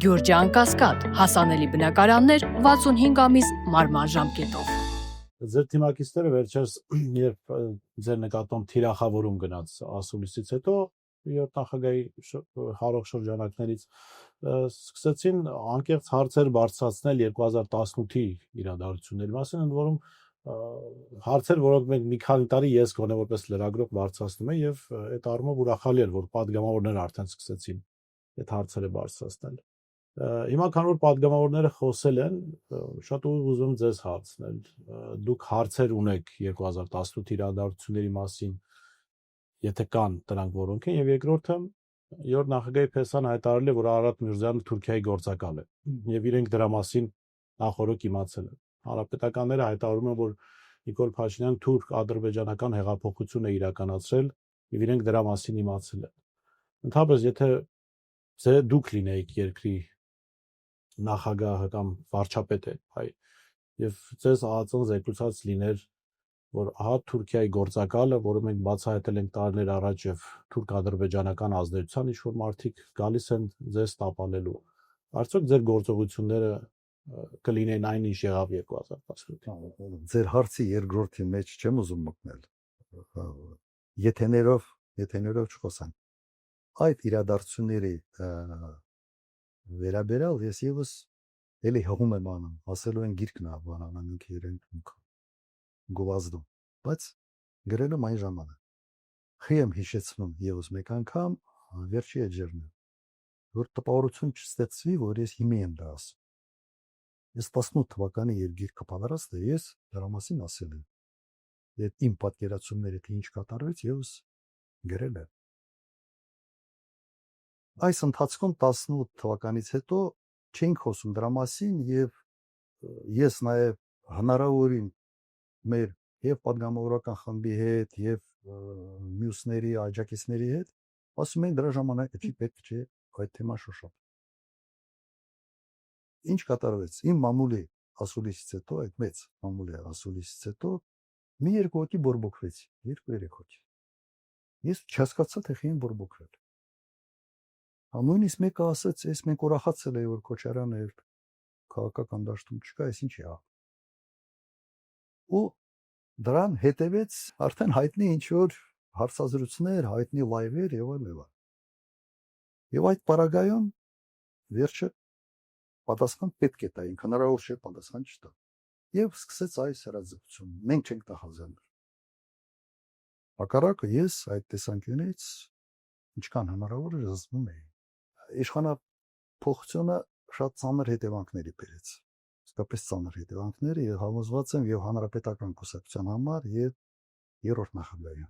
Գյուրջան Կասկադ, հասանելի բնակարաններ 65 ամիս մարման ժամկետով։ Ձեր թիմակիցները վերջերս երբ ձեր նկատմամբ թիրախավորում գնաց ասուլիսից հետո երբ նախագահի հարող շրջանակներից սկսեցին անկեղծ հարցեր բարձրացնել 2018-ի իրադարձությունների մասին, ընդ որում հարցեր, որոնք մենք մի քանի տարի ես գոնե որպես լրագրող բարձրացնում եմ եւ այդ առումով ուրախալի էր, որ падգամավորները արդեն սկսեցին այդ հարցերը բարձրացնել։ Հիմա քան որ падգամավորները խոսել են, շատ ուզում եմ ձեզ հարցնել։ Դուք հարցեր ունեք 2018 իրադարձությունների մասին, եթե կան դրանք որոնք են, եւ երկրորդը, երբ նախագահի Փեսան հայտարարել է, որ Արարատ Միրզյանը Թուրքիայի գործակալ է, եւ իրենք դրա մասին նախորոք իմացել են։ Հանրապետականները հայտարարում են, որ Նիկոլ Փաշինյան թուրք-ադրբեջանական հեղափոխություն է իրականացրել, եւ իրենք դրա մասին իմացել են։ Ընդհանրապես, եթե դուք լինեիք երկրի նախագահը կամ վարչապետը, եւ ձեզ ԱԱԾ-ն զեկուցած լիներ, որ ահա Թուրքիայի գործակալը, որը մենք բացահայտել ենք տարիներ առաջ եւ թուրք-ադրբեջանական ազդեցության ինչ-որ մարդիկ գալիս են ձեզ տապալելու, արդյոք ձեր գործողությունները կլինեն այն, ինչ եղավ 2018-ին։ Ձեր հարցի երկրորդի մեջ չեմ ուզում մտնել։ Եթեներով չխոսանք։ Այդ իրադարձությունների վերաբերյալ ես եւս էլի հողում եմ անում, ասելու են գիրքն է բանանանք իրենք գովազդում, բայց գրելում այն ժամանակ խի եմ հիշեցնում եւս մեկ անգամ վերջի էջերն որ տպավորություն չստացվի, որ ես հիմի եմ դա ասում։ Ես 18 թվականի երգիրքը պատրաստել ես դրա մասին ասել եմ։ Այդ իմ պատկերացումները թե ինչ կատարվեց եւս գրել եմ։ Այս ընթացքում 18 թվականից հետո չենք խոսում դրա մասին եւ ես նաեւ հնարավորին մեր եւ պատգամավորական խմբի հետ եւ մյուսների աջակիցների հետ ասում են դրա ժամանակը չի պետք չէ այդ թեմա շոշափ։ Ինչ կատարվեց իմ մամուլի ասուլիսից հետո այդ մեծ մամուլի ասուլիսից հետո մի երկու հոգի բորբոքվեց, երկու-երեք հոգի։ Ես չհասկացա թե խին բորբոքվել։ Նույնիսկ մեկը ասաց, ես մենք ուրախացել էի, որ Քոչարյանը քաղաքական դաշտում չկա, այս ինչ է։ Ու դրան հետևեց արդեն հայտնի ինչ-որ հարցազրույցներ, հայտնի լայվեր եւ այլն։ Եվ այդ պարագայում վերջը պատասխան պետք է տային, հնարավոր չէ պատասխան չտա։ Եվ սկսեց այս հրաձգությունը։ Մենք չենք տախազանել։ Հակառակը ես այդ տեսանկյունից ինչքան հնարավոր է զսպում էի։ Իշխանափոխությունը շատ ծանր հետևանքների բերեց։ Իսկապես ծանր հետևանքները եւ համոզված եմ եւ հանրապետական կուսակցության համար եւ երրորդ նախագահի։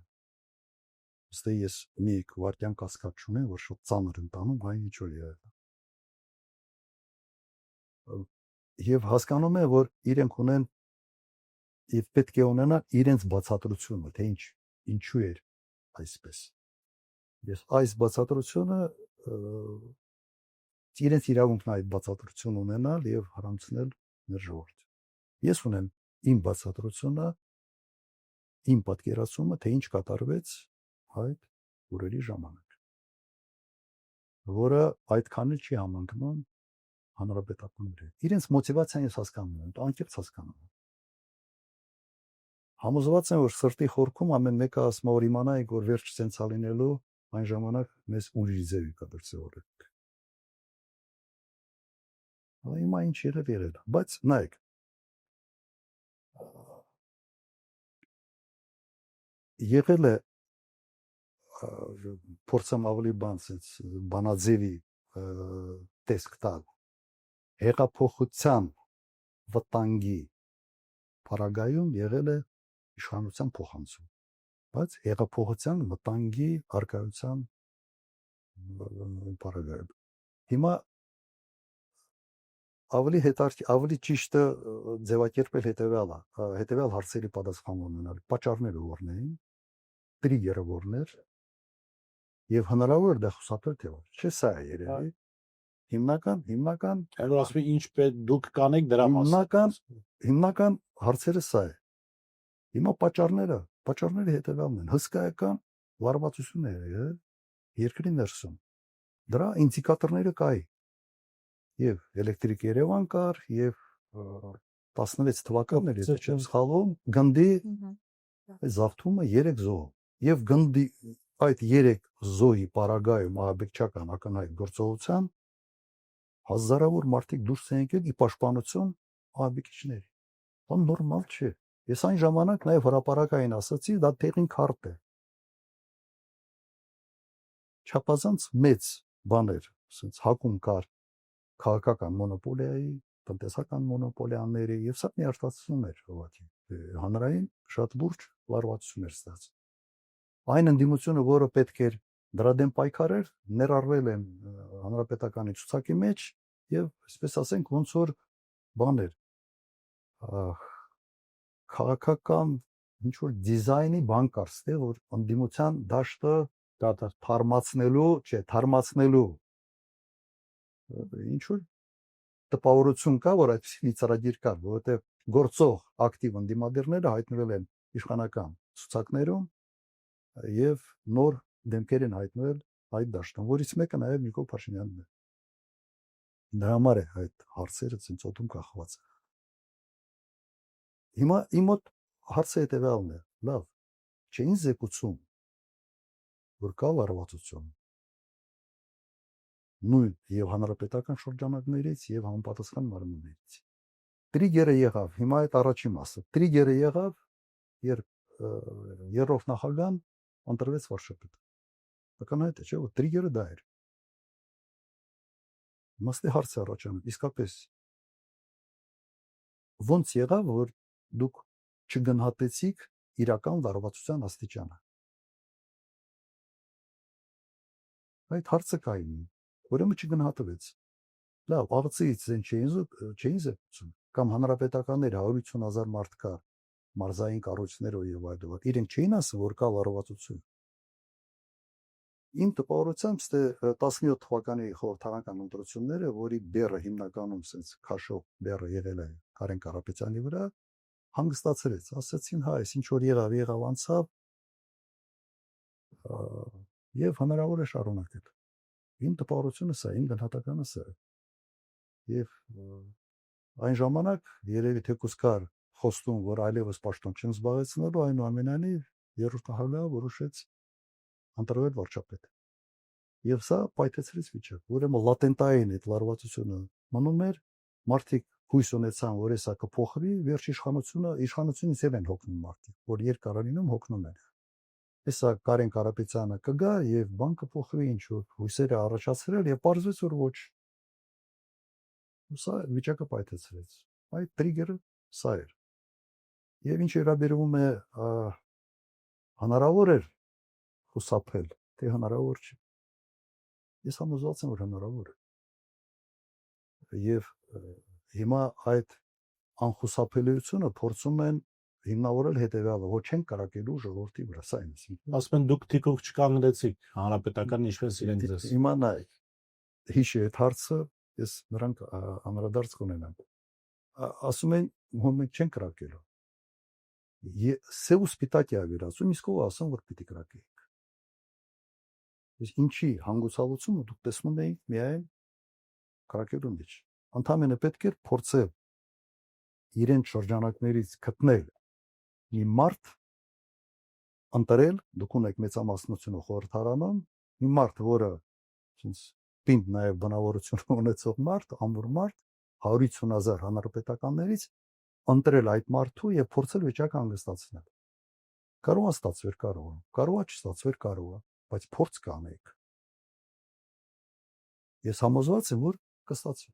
Ըստ ես մի քվարտյան կասկած չունեմ, որ շատ ծանր ընտանում այն ինչ որ եղել։ Եվ հասկանում եմ, որ իրենք ունեն եւ պետք է ունենան իրենց բացատրությունը, թե ինչու էր այսպես։ Ես այս բացատրությունը իրենց իրավունքն այդ բացատրություն ունենալ եւ հարամցնել մեր ժողովրդին։ Ես ունեմ իմ բացատրությունը, իմ պատկերացումը, թե ինչ կատարվեց այդ օրերի ժամանակ, որը այդքան չի համընկնում հանրապետականների։ Իրենց մոտիվացիան ես հասկանում եմ, անկեղծ հասկանում եմ։ Համոզված եմ, որ սրտի խորքում ամեն մեկը ասում որ իմանայինք, որ վերջ ցենց ալինելու այն ժամանակ մեզ ուրիշ ձևի կդրսևորենք։ Հիմա ինչ եղել, բայց նայեք։ Եղել է փորձեմ ավելի բանաձևի տեսք տալ հեղափոխության վտանգի պարագայում եղել է իշխանության փոխանցում, բայց հեղափոխության վտանգի արկայության պարագայում հիմա ավելի ճիշտ ձևակերպել հետևյալ հարցերի պատասխան ունենալ պատճառները որն էին տրիգերը որն էր եւ հնարավոր է դա խուսափել թե ոչ չէ սա է երևի հիմնական այլ ասում ինչ պետք դուք կանեք դրա մասին հիմնական հարցերը սա է հիմա պատճառները հետևյալն են հսկայական լարվածություններ երկրի ներսում դրա ինդիկատորները կայի Եվ էլեկտրիկ Երևան կար, եւ 16 թվականներ, եթե չեմ սխալվում, գնդի զավթումը 3 զոհ։ Եվ գնդի այդ 3 զոհի պարագայում ահաբեկչական ակնհայտ գործողության հազարավոր մարդիկ դուրս են եկել ի պաշտպանություն ահաբեկիչների։ Դա նորմալ չէ։ Ես այն ժամանակ նաև հրապարակային ասացի, դա տեղին քարտ է։ Չափազանց մեծ բաներ, ասենց հակում կար քաղաքական մոնոպոլիայի, տնտեսական մոնոպոլիաների, եւ սա միարտացում էր ուղղակի։ Հանրային շատ լուրջ լարվածություն էր ստացվում։ Այն ընդդիմությունը, որը պետք էր դրա դեմ պայքարեր, ներառվել են հանրապետականի ցուցակի մեջ եւ, այսպես ասենք, ոնց որ բաներ քաղաքական ինչ որ դիզայնի բան կար, ստե որ ընդդիմության դաշտը թարմացնելու, չէ, թարմացնելու ինչ որ տպավորություն կա, որ այդպիսի ծրագիր կար, որովհետեւ գործող ակտիվ ընդդիմադիրները հայտնվել են իշխանական ցուցակներում եւ նոր դեմքեր են հայտնվել այդ դաշտում, որից մեկը նաեւ Նիկոլ Փաշինյանն է։ Դրա համար է այդ հարցերը ցենց օդում կախված։ Հիմա իմ մոտ հարցը հետեւյալն է. լավ, չէին զեկուցում, որ կա լարվածություն։ Նույն եւ հանրապետական շրջանակներից եւ համապատասխան մարմիններից։ Տրիգերը եղավ, հիմա այդ առաջին մասը։ Տրիգերը եղավ, երբ երրորդ նախագահան ընտրվեց վարչապետ։ Ակնհայտ է, չէ՞, որ տրիգերը դա էր։ Մասնի հարց է առաջանում, իսկապես ոնց եղավ, որ դուք չգնահատեցիք իրական լարվածության աստիճանը։ Այդ հարցը կային, ուրեմն չգնահատվեց։ Լավ, աղցից են չէին զեկուցում, կամ հանրապետականներ 150,000 մարդ կա մարզային կառույցներով եւ այլն, իրենք չէին ասում, որ կա լարվածություն։ Իմ տպավորությամբ ստե 17 թվականի խորհրդարանական ընտրությունները, որի բեռը հիմնականում sense քաշող բեռը եղել է Կարեն Կարապետյանի վրա, հանգստացրեց, ասացին, հա, այս ինչ որ եղավ անցավ, եւ հնարավոր է շարունակել։ Իմ տպավորությունը սա, իմ գնահատականը սա է։ Եվ այն ժամանակ երևի թեկուզ կար խոստում, որ այլևս պաշտոն չեն զբաղեցնելու, այնուամենայնիվ երրորդ նախագահը որոշեց ընտրվել վարչապետ։ Եվ սա պայթեցրեց վիճակը, ուրեմն լատենտային այդ լարվածությունը մնում էր, մարդիկ հույս ունեցան, որ սա կփոխվի, վերջ իշխանությունից են հոգնում մարդիկ, որ երկարանինում հոգնում են։ Հեսա Կարեն Կարապետյանը կգա եւ բան կփոխվի, ինչ որ հույսերը առաջացրել եւ պարզվեց, որ ոչ։ Սա վիճակը պայթեցրեց։ Այդ տրիգերը սա էր։ Եվ ինչ վերաբերում է հնարավոր էր խուսափել, թե հնարավոր չէ։ Ես համոզված եմ, որ հնարավոր է։ Եվ հիմա այդ անխուսափելիությունը փորձում են հիմնավորել հետեւյալը, ոչ չեն կարակելու ժողովրդի վրա, սա ինձ։ Ասում են դուք թիկուկ չկանգնեցիք հանրապետական ինչպես իրենք ձեզ։ Հիմա նայ հիշի այդ հարցը, ես նրանք անդրադարձ կունենամ։ Ասում են, մենք չեն կարակելու։ Սև ու սպիտակ է ավիրացում, իսկ ով ասում, որ պիտի կարակեիք։ Իսկ ինչի հանգուցալուծումը դուք տեսնում եք միայն կարակելու մեջ։ Ընդհանրապես պետք է փորձել իրեն շրջանակներից գտնել մի մարդ ընտրել, դուք ունեք մեծամասնությունը խորհրդարանում, մի մարդ, որը ցենց պինդ նաև բնավորություն ունեցող մարդ, ամուր մարդ, 150,000 հանրապետականներից ընտրել այդ մարդու եւ փորձել վիճակը հանգստացնել։ Կարող է ստացվեր, կարող է չստացվեր, կարող է, բայց փորձ կանեք։ Ես համոզված եմ, որ կստացվի։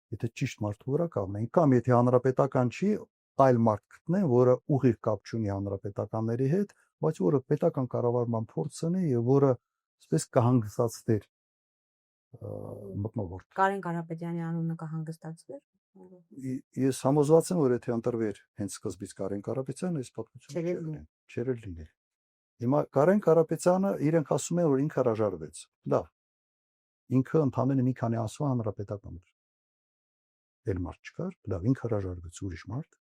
Եթե ճիշտ մարդու վրա կանգնենք, կամ եթե հանրապետական չի, այլ մարդ գտնեն, որը ուղիղ կապ չունի հանրապետականների հետ, բայց որը պետական կառավարման փորձ ունի եւ որը այսպես կհանգստացներ մտնոլորտ։ Կարեն Կարապետյանի անունը կհանգստացվեր։ Ես համոզված եմ, որ եթե ընտրվեր հենց սկզբից Կարեն Կարապետյանը, այս պատմությունը չէր լինի։ Հիմա Կարեն Կարապետյանը իրենք ասում են, որ ինքը հրաժարվեց։ Լավ։ Ինքը ընդամենը մի քանի ամսվա հանրապետական էր։ Էլ մարդ չկար, լավ, ինքը հրաժարվեց, ուրիշ մարդ։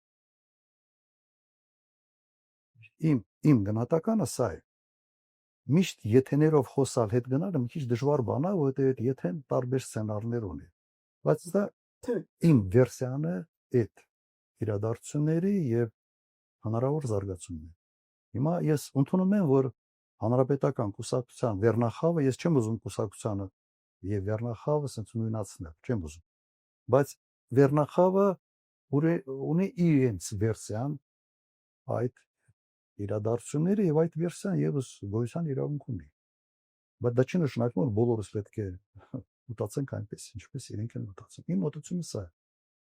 Իմ գնահատականը սա է։ Միշտ եթեներով խոսալ հետ գնալը մի քիչ դժվար բան է, որովհետև եթեն տարբեր սցենարներ ունի։ Բայց դա իմ վերսիան է այդ իրադարձությունների եւ հնարավոր զարգացումներ։ Հիմա ես ընդունում եմ, որ հանրապետական կուսակցության վերնախավը, ես չեմ ուզում կուսակցությանը եւ վերնախավը ասենց նույնացնել, չեմ ուզում։ Բայց վերնախավը ունի իրենց վերսիան այդ իրադարձությունները եւ այդ վերսիան եւս գոյության իրավունք ունի։ Բայց դա չի նշանակում, որ բոլորս պետք է մտածենք այնպես, ինչպես իրենք են մտածում։ Իմ մտածումը սա է։